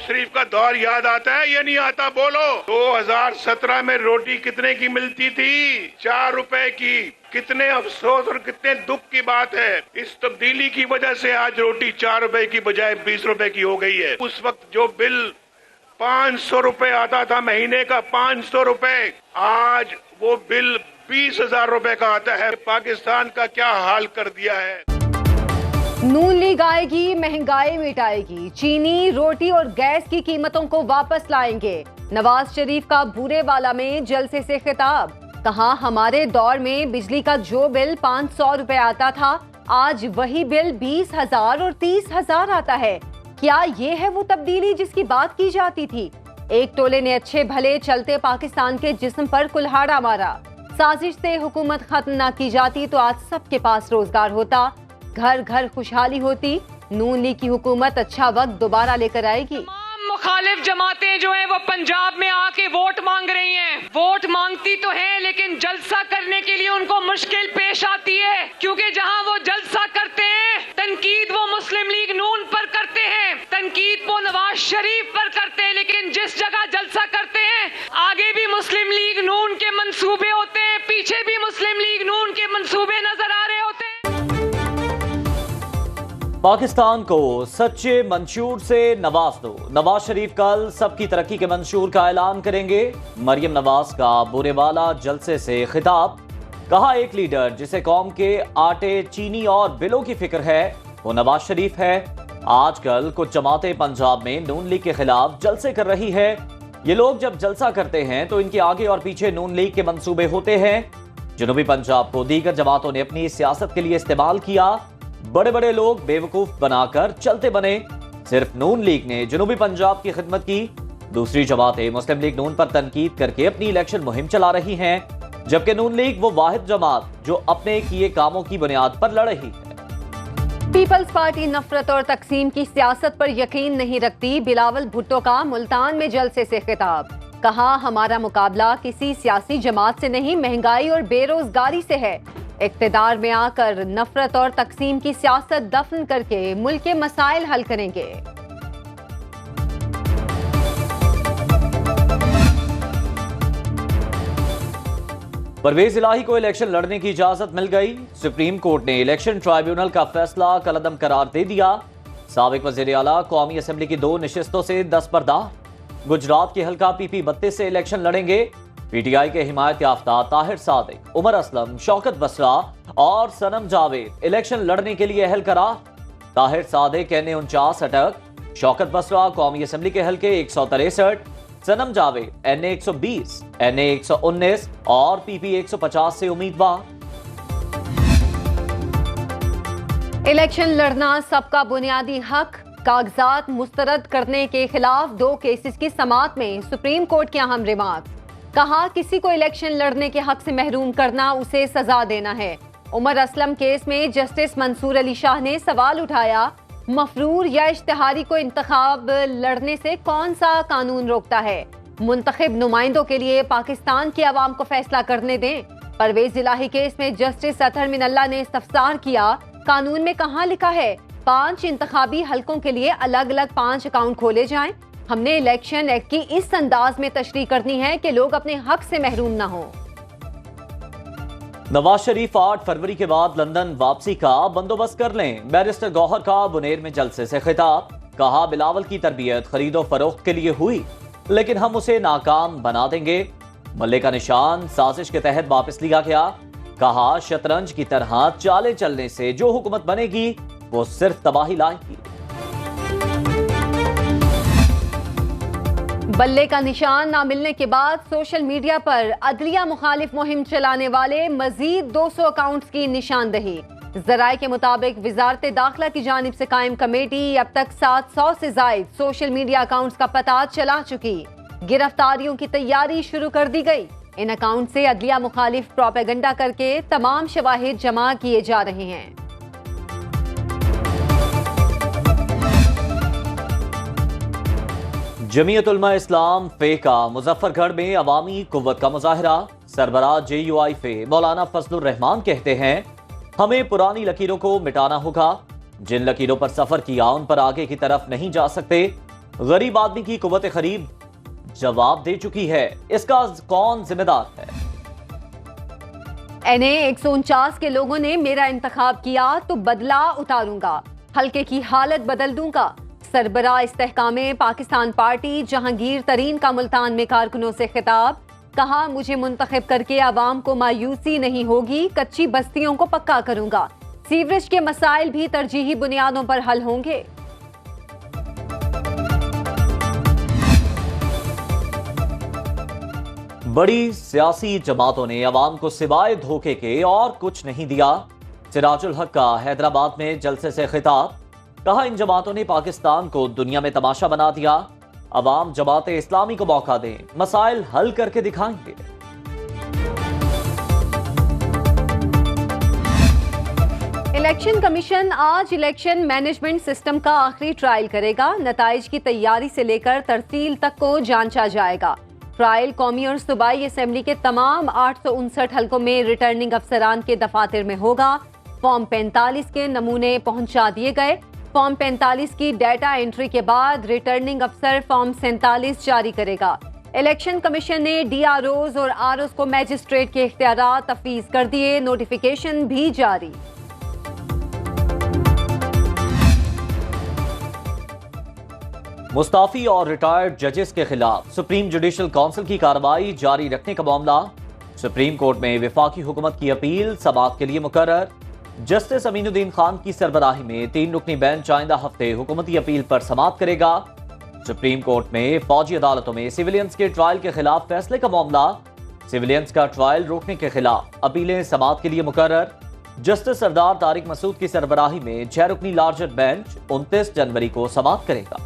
शरीफ का दौर याद आता है या नहीं आता? बोलो। 2017 में रोटी कितने की मिलती थी? 4 रुपए की। कितने अफसोस और कितने दुख की बात है, इस तब्दीली की वजह से आज रोटी 4 रुपए की बजाय 20 रुपए की हो गई है। उस वक्त जो बिल 500 रुपए आता था महीने का, 500 रुपए, आज वो बिल 20,000 रुपए का आता है। पाकिस्तान का क्या हाल कर दिया है। नून लीग आएगी, महंगाई मिटाएगी, चीनी, रोटी और गैस की कीमतों को वापस लाएंगे। नवाज शरीफ का बूरेवाला में जलसे से खिताब। कहा, हमारे दौर में बिजली का जो बिल 500 रुपए आता था, आज वही बिल 20,000 और 30,000 आता है। क्या ये है वो तब्दीली जिसकी बात की जाती थी? एक टोले ने अच्छे भले चलते पाकिस्तान के जिस्म पर कुल्हाड़ा मारा। साजिश से हुकूमत खत्म न की जाती तो आज सबके पास रोजगार होता, घर घर खुशहाली होती। नून लीग की हुकूमत अच्छा वक्त दोबारा लेकर आएगी। मुखालिफ जमातें जो हैं वो पंजाब में आके वोट मांग रही हैं। वोट मांगती तो हैं लेकिन जलसा करने के लिए उनको मुश्किल पेश आती है, क्योंकि जहां वो जलसा करते हैं तनकीद वो मुस्लिम लीग नून पर करते हैं, तनकीद वो नवाज शरीफ पर करते हैं। लेकिन जिस जगह जलसा करते हैं आगे भी मुस्लिम लीग नून के मंसूबे होते हैं, पीछे भी मुस्लिम लीग नून के मंसूबे नजर आ रहे होते हैं। पाकिस्तान को सच्चे मंशूर से नवाज दो। नवाज शरीफ कल सबकी तरक्की के मंशूर का ऐलान करेंगे। मरियम नवाज का बूरेवाला जलसे से खिताब। कहा, एक लीडर जिसे कौम के आटे, चीनी और बिलों की फिक्र है वो नवाज शरीफ है। आजकल कुछ जमातें पंजाब में नून लीग के खिलाफ जलसे कर रही है। ये लोग जब जलसा करते हैं तो इनके आगे और पीछे नून लीग के मंसूबे होते हैं। जनूबी पंजाब को दीगर जमातों ने अपनी सियासत के लिए इस्तेमाल किया। बड़े बड़े लोग बेवकूफ बनाकर चलते बने। सिर्फ नून लीग ने जनूबी पंजाब की खिदमत की। दूसरी जमातें मुस्लिम लीग नून पर तनकीद करके अपनी इलेक्शन मुहिम चला रही हैं, जबकि नून लीग वो वाहिद जमात जो अपने किए कामों की बुनियाद पर लड़ रही है। पीपल्स पार्टी नफरत और तकसीम की सियासत पर यकीन नहीं रखती। बिलावल भुट्टो का मुल्तान में जलसे से खिताब। कहा, हमारा मुकाबला किसी सियासी जमात से नहीं, महंगाई और बेरोजगारी से है। इक्तिदार में आकर नफरत और तकसीम की सियासत दफन करके मुल्क के मसाइल हल करेंगे। परवेज इलाही को इलेक्शन लड़ने की इजाजत मिल गई। सुप्रीम कोर्ट ने इलेक्शन ट्राइब्यूनल का फैसला कलअदम करार दे दिया। साबिक वजीर आला कौमी असेंबली की 2 नशिस्तों से दस्तबरदार। गुजरात के हल्का PP 32 से इलेक्शन लड़ेंगे। PTI के हिमायत याफ्ता ताहिर सादिक, उमर असलम, शौकत बसरा और सनम जावेद इलेक्शन लड़ने के लिए अहल करार। ताहिर सादिक NA 49 अटक, शौकत बसरा कौमी असेंबली के हल्के 163, सनम जावेद NA 120, NA 119 और PP 150 से उम्मीदवार। इलेक्शन लड़ना सबका बुनियादी हक। कागजात मुस्तरद करने के खिलाफ 2 केसेस की समाअत में सुप्रीम कोर्ट के अहम रिमार्क। कहा, किसी को इलेक्शन लड़ने के हक से महरूम करना उसे सजा देना है। उमर असलम केस में जस्टिस मंसूर अली शाह ने सवाल उठाया, मफरूर या इश्तिहारी को इंतखाब लड़ने से कौन सा कानून रोकता है? मुंतखब नुमाइंदों के लिए पाकिस्तान की आवाम को फैसला करने दें। परवेज इलाही केस में जस्टिस अतहर मिनल्ला ने इस्तफसार किया, कानून में कहाँ लिखा है 5 इंतखाबी हलकों के लिए अलग अलग 5 अकाउंट खोले जाएं? हमने इलेक्शन एक्ट की इस अंदाज में तशरीह करनी है कि लोग अपने हक से महरूम न हो। नवाज शरीफ 8 फरवरी के बाद लंदन वापसी का बंदोबस्त कर लें। बैरिस्टर गौहर का बुनेर में जलसे से खिताब। कहा, बिलावल की तरबियत खरीदो फरोख्त के लिए हुई, लेकिन हम उसे नाकाम बना देंगे। मल्ले का निशान साजिश के तहत वापस लिया गया। कहा, शतरंज की तरह चाले चलने से जो हुकूमत बनेगी वो सिर्फ तबाही लाएगी। बल्ले का निशान ना मिलने के बाद सोशल मीडिया पर अदलिया मुखालिफ मुहिम चलाने वाले मजीद 200 अकाउंट्स की निशानदही। जराये के मुताबिक वजारत दाखिला की जानिब से कायम कमेटी अब तक 700 से जायद सोशल मीडिया अकाउंट्स का पता चला चुकी। गिरफ्तारियों की तैयारी शुरू कर दी गई। इन अकाउंट से अदलिया मुखालिफ प्रोपेगेंडा करके तमाम शवाहिद जमा किए जा रहे हैं। जमीयत उलमा इस्लाम फे का मुजफ्फरगढ़ में अवामी कुव्वत का मुजाहरा। सरबराह JUI फे मौलाना फजलुर रहमान कहते हैं, हमें पुरानी लकीरों को मिटाना होगा। जिन लकीरों पर सफर किया उन पर आगे की तरफ नहीं जा सकते। गरीब आदमी की कुव्वत खरीद जवाब दे चुकी है, इसका कौन जिम्मेदार है? NA 149 के लोगों ने मेरा इंतखाब किया तो बदला उतारूंगा, हल्के की हालत बदल दूंगा। सरबराह इस्तेहकामे पाकिस्तान पार्टी जहांगीर तरीन का मुल्तान में कारकुनों से खिताब, कहा मुझे मुंतखब करके आवाम को मायूसी नहीं होगी, कच्ची बस्तियों को पक्का करूंगा। सीवरेज के मसाइल भी तरजीही बुनियादों पर हल होंगे। बड़ी सियासी जमातों ने अवाम को सिवाय धोखे के और कुछ नहीं दिया। सिराजुल हक का हैदराबाद में जलसे से खिताब, कहा इन जमातों ने पाकिस्तान को दुनिया में तमाशा बना दिया। अवाम जमात इस्लामी को मौका दें, मसाइल हल करके दिखाएंगे। इलेक्शन कमीशन आज इलेक्शन मैनेजमेंट सिस्टम का आखिरी ट्रायल करेगा। नताइज की तैयारी से लेकर तरसील तक को जांचा जाएगा। ट्रायल कौमी और सूबाई असेंबली के तमाम 859 हलकों में रिटर्निंग अफसरान के दफातर में होगा। फॉर्म 45 के नमूने पहुंचा दिए गए। फॉर्म 45 की डाटा एंट्री के बाद रिटर्निंग अफसर फॉर्म 47 जारी करेगा। इलेक्शन कमीशन ने DROs और ROs को मैजिस्ट्रेट के इख्तियारात तफवीज कर दिए, नोटिफिकेशन भी जारी। मुस्ताफी और रिटायर्ड जजेस के खिलाफ सुप्रीम जुडिशल काउंसिल की कार्रवाई जारी रखने का मामला। सुप्रीम कोर्ट में विफाकी हुकूमत की अपील समाअत के लिए मुकर्रर। जस्टिस अमीनुद्दीन खान की सरबराही में 3 रुकनी बेंच आइंदा हफ्ते हुकूमती अपील पर समाअत करेगा। सुप्रीम कोर्ट में फौजी अदालतों में सिविलियंस के ट्रायल के खिलाफ फैसले का मामला। सिविलियंस का ट्रायल रोकने के खिलाफ अपीलें समाअत के लिए मुकर्रर। जस्टिस सरदार तारिक मसूद की सरबराही में 6 रुकनी लार्जर बेंच 29 जनवरी को समाअत करेगा।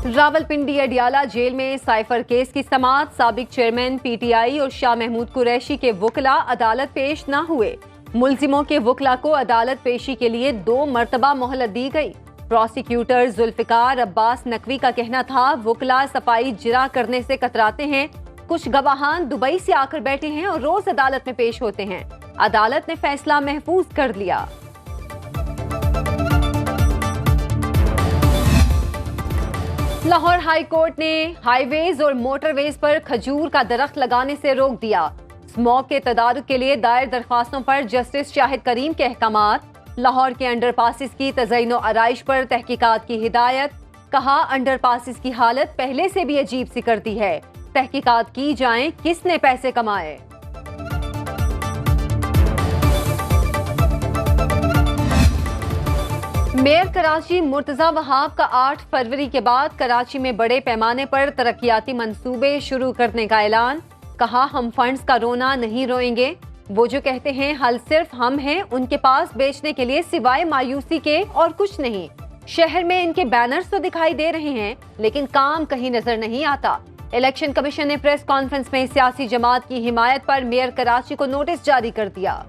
रावलपिंडी अडियाला जेल में साइफर केस की समाअत। साबिक चेयरमैन PTI और शाह महमूद कुरैशी के वकला अदालत पेश न हुए। मुल्जिमों के वकला को अदालत पेशी के लिए 2 मरतबा मोहलत दी गई। प्रोसिक्यूटर जुल्फिकार अब्बास नकवी का कहना था वकला सफाई जिरा करने से कतराते हैं। कुछ गवाहान दुबई से आकर बैठे हैं और रोज अदालत में पेश होते हैं। अदालत ने फैसला महफूज कर लिया। लाहौर हाई कोर्ट ने हाईवेज और मोटरवेज पर खजूर का दरख्त लगाने से रोक दिया। स्मॉग के तदारुक के लिए दायर दरख्वास्तों पर जस्टिस शाहिद करीम के अहकामात। लाहौर के अंडरपासिस की तज़यीन और आराइश पर तहकीकात की हिदायत। कहा अंडरपासिस की हालत पहले से भी अजीब सी करती है, तहकीकात की जाएं, किसने पैसे कमाए। मेयर कराची मुर्तजा वहाब का 8 फरवरी के बाद कराची में बड़े पैमाने पर तरक्याती मंसूबे शुरू करने का ऐलान। कहा हम फंड्स का रोना नहीं रोएंगे। वो जो कहते हैं हल सिर्फ हम हैं, उनके पास बेचने के लिए सिवाय मायूसी के और कुछ नहीं। शहर में इनके बैनर्स तो दिखाई दे रहे हैं लेकिन काम कहीं नजर नहीं आता। इलेक्शन कमीशन ने प्रेस कॉन्फ्रेंस में सियासी जमात की हिमायत पर मेयर कराची को नोटिस जारी कर दिया।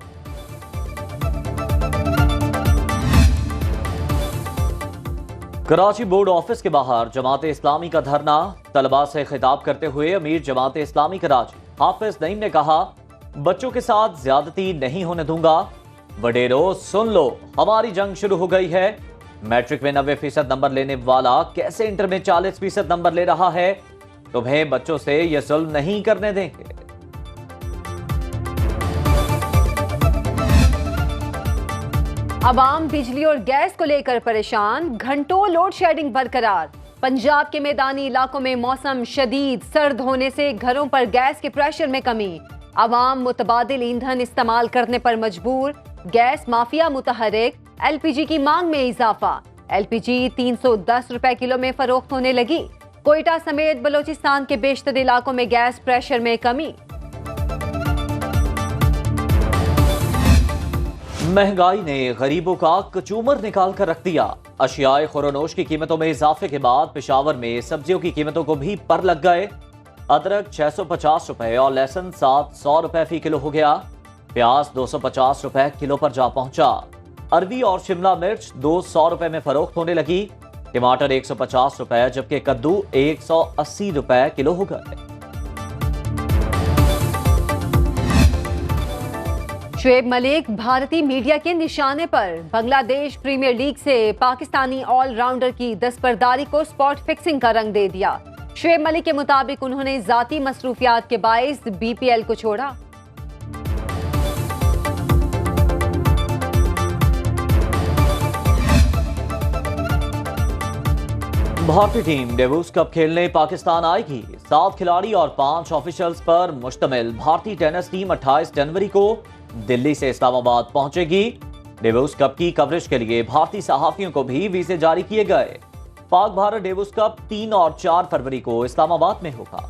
कराची बोर्ड ऑफिस के बाहर जमात इस्लामी का धरना। तलबा से खिताब करते हुए अमीर जमात इस्लामी कराची हाफिज नईम ने कहा बच्चों के साथ ज्यादती नहीं होने दूंगा। वडेरों सुन लो, हमारी जंग शुरू हो गई है। मैट्रिक में 90% नंबर लेने वाला कैसे इंटर में 40% नंबर ले रहा है। तुम्हें बच्चों से यह जुल्म नहीं करने देंगे। अवाम बिजली और गैस को लेकर परेशान। घंटों लोड शेडिंग बरकरार। पंजाब के मैदानी इलाकों में मौसम शदीद सर्द होने से घरों पर गैस के प्रेशर में कमी। अवाम मुतबादिल ईंधन इस्तेमाल करने पर मजबूर। Gas mafia मुतहरिक। LPG की मांग में इजाफा। LPG 310 रुपए किलो में फरोख्त होने लगी। कोयटा समेत बलोचिस्तान के बेशतर इलाकों में गैस प्रेशर में कमी। महंगाई ने गरीबों का कचूमर निकाल कर रख दिया। अशियाए खुरोनोश की कीमतों में इजाफे के बाद पेशावर में सब्जियों की कीमतों को भी पर लग गए। अदरक 650 रुपए और लहसुन 700 रुपए फी किलो हो गया। प्याज 250 रुपए किलो पर जा पहुंचा। अरबी और शिमला मिर्च 200 रुपए में फरोख्त होने लगी। टमाटर 150 रुपए जबकि कद्दू 180 रुपए किलो हो गए। शुएब मलिक भारतीय मीडिया के निशाने पर। बांग्लादेश प्रीमियर लीग से पाकिस्तानी ऑलराउंडर की दस्तबरदारी को स्पॉट फिक्सिंग का रंग दे दिया। शुएब मलिक के मुताबिक उन्होंने जाती मसरूफियात के बाइस बीपीएल को छोड़ा। भारतीय टीम डेवोस कप खेलने पाकिस्तान आएगी। 7 खिलाड़ी और 5 ऑफिशियल्स पर मुश्तमिल भारतीय टेनिस टीम 28 जनवरी को दिल्ली से इस्लामाबाद पहुंचेगी। डेवोस कप की कवरेज के लिए भारतीय सहाफियों को भी वीजे जारी किए गए। पाक भारत डेवोस कप 3 और 4 फरवरी को इस्लामाबाद में होगा।